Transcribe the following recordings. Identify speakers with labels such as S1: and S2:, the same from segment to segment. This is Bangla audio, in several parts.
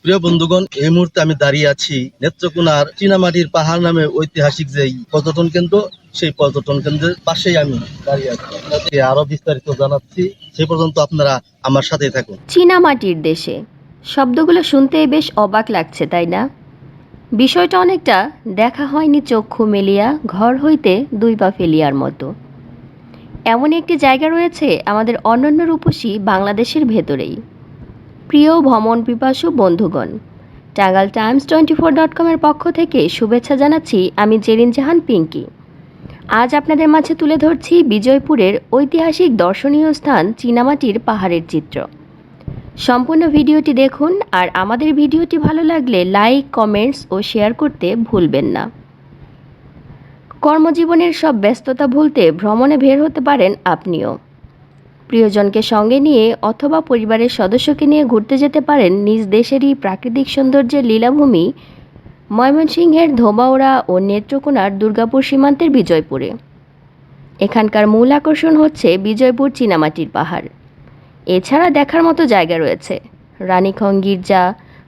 S1: প্রিয় বন্ধুগণ, এই মুহূর্তে আমি দাঁড়িয়ে আছি নেত্রকোনার চীনামাটির পাহাড় নামে ঐতিহাসিক যে পর্যটন কেন্দ্র, সেই পর্যটন কেন্দ্রের পাশেই আমি দাঁড়িয়ে আছি। আপনাদের আরো বিস্তারিত জানাচ্ছি, সে পর্যন্ত আপনারা আমার সাথেই থাকুন।
S2: চীনামাটির দেশে শব্দগুলো শুনতে বেশ অবাক লাগছে, তাই না? বিষয়টা অনেকটা দেখা হয়নি চক্ষু মেলিয়া ঘর হইতে দুই পা ফেলিয়ার মতো। এমন একটি জায়গা রয়েছে আমাদের অনন্য রূপসী বাংলাদেশের ভেতরেই। প্রিয় ভ্রমণ পিপাসু বন্ধুগণ, টাঙ্গাইল টাইমস 24.com-এর পক্ষ থেকে শুভেচ্ছা জানাচ্ছি। আমি জেরিন জাহান পিঙ্কি। আজ আপনাদের মাঝে তুলে ধরছি বিজয়পুরের ঐতিহাসিক দর্শনীয় স্থান চীনামাটির পাহাড়ের চিত্র। সম্পূর্ণ ভিডিওটি দেখুন, আর আমাদের ভিডিওটি ভালো লাগলে লাইক, কমেন্টস ও শেয়ার করতে ভুলবেন না। কর্মজীবনের সব ব্যস্ততা ভুলতে ভ্রমণে বের হতে পারেন আপনিও। প্রিয়জনকে সঙ্গে নিয়ে অথবা পরিবারের সদস্যকে নিয়ে ঘুরতে যেতে পারেন নিজ দেশেরই প্রাকৃতিক সৌন্দর্যের লীলাভূমি ময়মনসিংহের ধোবাউড়া ও নেত্রকোনার দুর্গাপুর সীমান্তের বিজয়পুরে। এখানকার মূল আকর্ষণ হচ্ছে বিজয়পুর চীনামাটির পাহাড়। এছাড়া দেখার মতো জায়গা রয়েছে রানীখং গির্জা,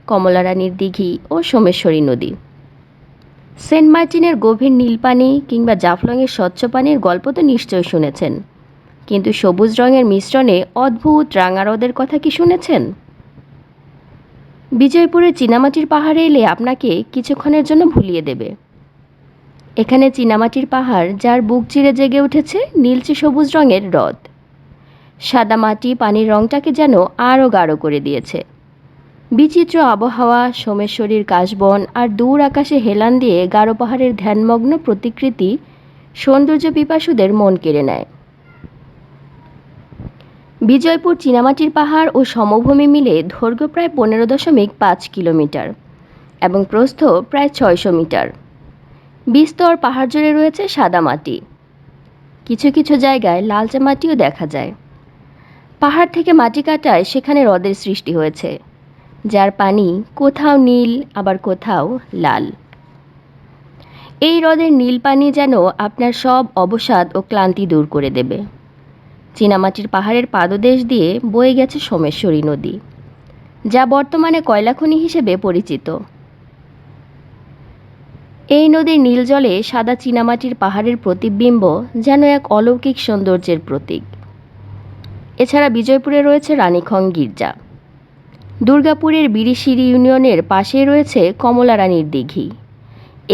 S2: কমলা রানীর দিঘি ও সোমেশ্বরী নদী। সেন্ট মার্টিনের গভীর নীল পানি কিংবা জাফলংয়ের স্বচ্ছ পানির গল্প তো নিশ্চয়ই শুনেছেন, কিন্তু সবুজ রঙের মিশ্রণে অদ্ভুত রাঙা হ্রদের কথা কি শুনেছেন? বিজয়পুরের চীনামাটির পাহাড়ে এলে আপনাকে কিছুক্ষণের জন্য ভুলিয়ে দেবে। এখানে চীনামাটির পাহাড়, যার বুক চিরে জেগে উঠেছে নীলচে সবুজ রঙের হ্রদ। সাদা মাটি পানির রঙটাকে যেন আরও গাঢ় করে দিয়েছে। বিচিত্র আবহাওয়া, সোমেশ্বরীর কাশবন আর দূর আকাশে হেলান দিয়ে গাঢ় পাহাড়ের ধ্যানমগ্ন প্রতিকৃতি সৌন্দর্য পিপাসুদের মন কেড়ে নেয়। বিজয়পুর চীনামাটির পাহাড় ও সমভূমি মিলে দৈর্ঘ্য প্রায় 15.5 কিলোমিটার এবং প্রস্থ প্রায় 600 মিটার। বিস্তর পাহাড় জুড়ে রয়েছে সাদা মাটি, কিছু কিছু জায়গায় লালচে মাটিও দেখা যায়। পাহাড় থেকে মাটি কাটায় সেখানে হ্রদের সৃষ্টি হয়েছে, যার পানি কোথাও নীল আবার কোথাও লাল। এই হ্রদের নীল পানি যেন আপনার সব অবসাদ ও ক্লান্তি দূর করে দেবে। চীনামাটির পাহাড়ের পাদদেশ দিয়ে বয়ে গেছে সোমেশ্বরী নদী, যা বর্তমানে কয়লাখনি হিসেবে পরিচিত। এই নদীর নীল জলে সাদা চীনামাটির পাহাড়ের প্রতিবিম্ব যেন এক অলৌকিক সৌন্দর্যের প্রতীক। এছাড়া বিজয়পুরে রয়েছে রানীখং গির্জা। দুর্গাপুরের বিরিশিরি ইউনিয়নের পাশে রয়েছে কমলা রানীর দিঘি।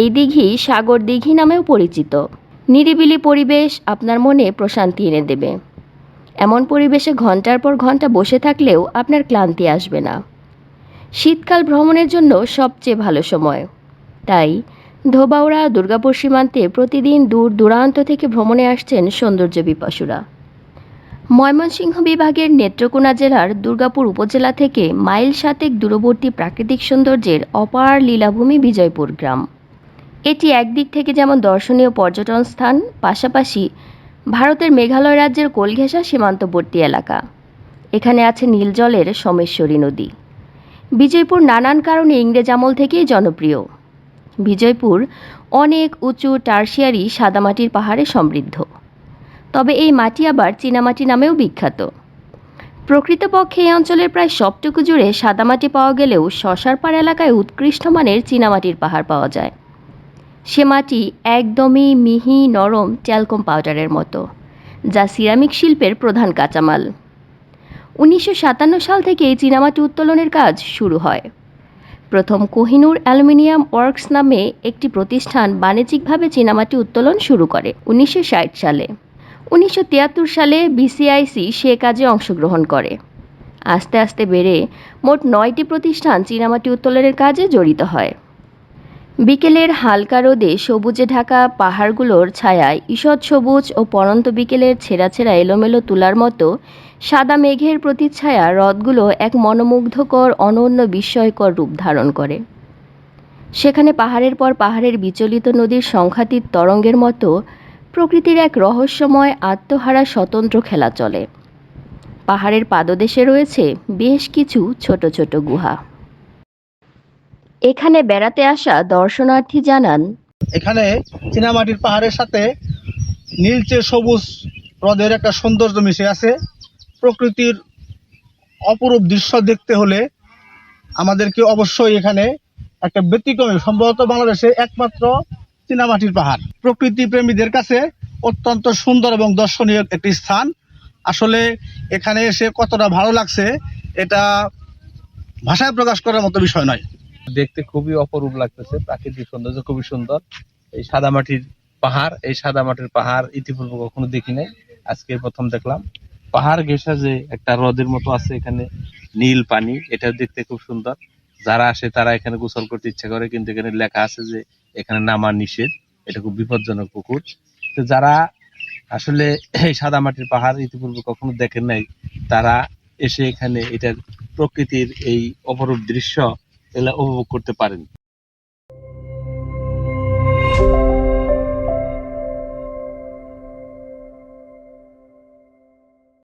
S2: এই দিঘি সাগর দিঘি নামেও পরিচিত। নিরিবিলি পরিবেশ আপনার মনে প্রশান্তি এনে দেবে। এমন পরিবেশে ঘন্টার পর ঘন্টা বসে থাকলেও আপনার ক্লান্তি আসবে না। শীতকাল ভ্রমণের জন্য সবচেয়ে ভালো সময়। তাই ধোবাউড়া দুর্গাপুর সীমান্তে প্রতিদিন দূর দূরান্ত থেকে ভ্রমণে আসছেন সৌন্দর্য পিপাসুরা। ময়মনসিংহ বিভাগের নেত্রকোনা জেলার দুর্গাপুর উপজেলা থেকে মাইল 7 দূরবর্তী প্রাকৃতিক সৌন্দর্যের অপার লীলাভূমি বিজয়পুর গ্রাম। এটি একদিক থেকে যেমন দর্শনীয় পর্যটন স্থান, পাশাপাশি ভারতের মেঘালয় রাজ্যের কোলঘেঁষা সীমান্তবর্তী এলাকা। এখানে আছে নীল জলের সোমেশ্বরী নদী। বিজয়পুর নানান কারণে ইংরেজ আমল থেকেই জনপ্রিয়। বিজয়পুর অনেক উঁচু টার্সিয়ারি সাদামাটির পাহাড়ে সমৃদ্ধ। তবে এই মাটি আবার চীনামাটি নামেও বিখ্যাত। প্রকৃতপক্ষে এই অঞ্চলের প্রায় সবটুকু জুড়ে সাদামাটি পাওয়া গেলেও শশারপাড় এলাকায় উৎকৃষ্ট মানের চীনামাটির পাহাড় পাওয়া যায়। সে মাটি একদমই মিহি নরম ট্যালকম পাউডারের মতো, যা সিরামিক শিল্পের প্রধান কাঁচামাল। 1957 সাল থেকে এই চীনামাটি উত্তোলনের কাজ শুরু হয়। প্রথম কোহিনুর অ্যালুমিনিয়াম ওয়ার্কস নামে একটি প্রতিষ্ঠান বাণিজ্যিকভাবে চীনামাটি উত্তোলন শুরু করে 1960 সালে। 1973 সালে বিসিআইসি সে কাজে অংশগ্রহণ করে। আস্তে আস্তে বেড়ে মোট 9টি প্রতিষ্ঠান চীনামাটি উত্তোলনের কাজে জড়িত হয়। বিকেলের হালকা রোদে সবুজে ঢাকা পাহাড়গুলোর ছায়ায় ঈষৎ সবুজ ও পড়ন্ত বিকেলের ছেঁড়া ছেঁড়া এলোমেলো তুলার মতো সাদা মেঘের প্রতিচ্ছায়া হ্রদগুলো এক মনোমুগ্ধকর অনন্য বিস্ময়কর রূপ ধারণ করে। সেখানে পাহাড়ের পর পাহাড়ের বিচলিত নদীর সংখ্যাতীত তরঙ্গের মতো প্রকৃতির এক রহস্যময় আত্মহারা স্বতন্ত্র খেলা চলে। পাহাড়ের পাদদেশে রয়েছে বেশ কিছু ছোট ছোট গুহা। এখানে বেড়াতে আসা দর্শনার্থী জানান,
S3: এখানে চীনামাটির পাহাড়ের সাথে নীলচে সবুজ হ্রদের একটা সৌন্দর্য মিশে আছে। প্রকৃতির অপরূপ দৃশ্য দেখতে হলে আমাদেরকে অবশ্যই এখানে একটা ব্যতিক্রমী, সম্ভবত বাংলাদেশে একমাত্র চীনামাটির পাহাড়, প্রকৃতি প্রেমীদের কাছে অত্যন্ত সুন্দর এবং দর্শনীয় একটি স্থান। আসলে এখানে এসে কতটা ভালো লাগছে এটা ভাষায় প্রকাশ করার মতো বিষয় নয়।
S4: দেখতে খুবই অপরূপ লাগতেছে, প্রাকৃতিক সৌন্দর্য খুবই সুন্দর। এই সাদামাটির পাহাড়, এই সাদামাটির পাহাড় ইতিপূর্বে কখনো দেখি নাই, আজকে প্রথম দেখলাম। পাহাড় ঘেঁষা যে একটা হ্রদের মতো আছে, এখানে নীল পানি, এটা দেখতে খুব সুন্দর। যারা আসে তারা এখানে গোসল করতে ইচ্ছা করে, কিন্তু এখানে লেখা আছে যে এখানে নামা নিষেধ, এটা খুব বিপজ্জনক পুকুর। তো যারা আসলে এই সাদামাটির পাহাড় ইতিপূর্বে কখনো দেখেন নাই, তারা এসে এখানে এটার প্রকৃতির এই অপরূপ দৃশ্য এগুলা উপভোগ করতে পারেন।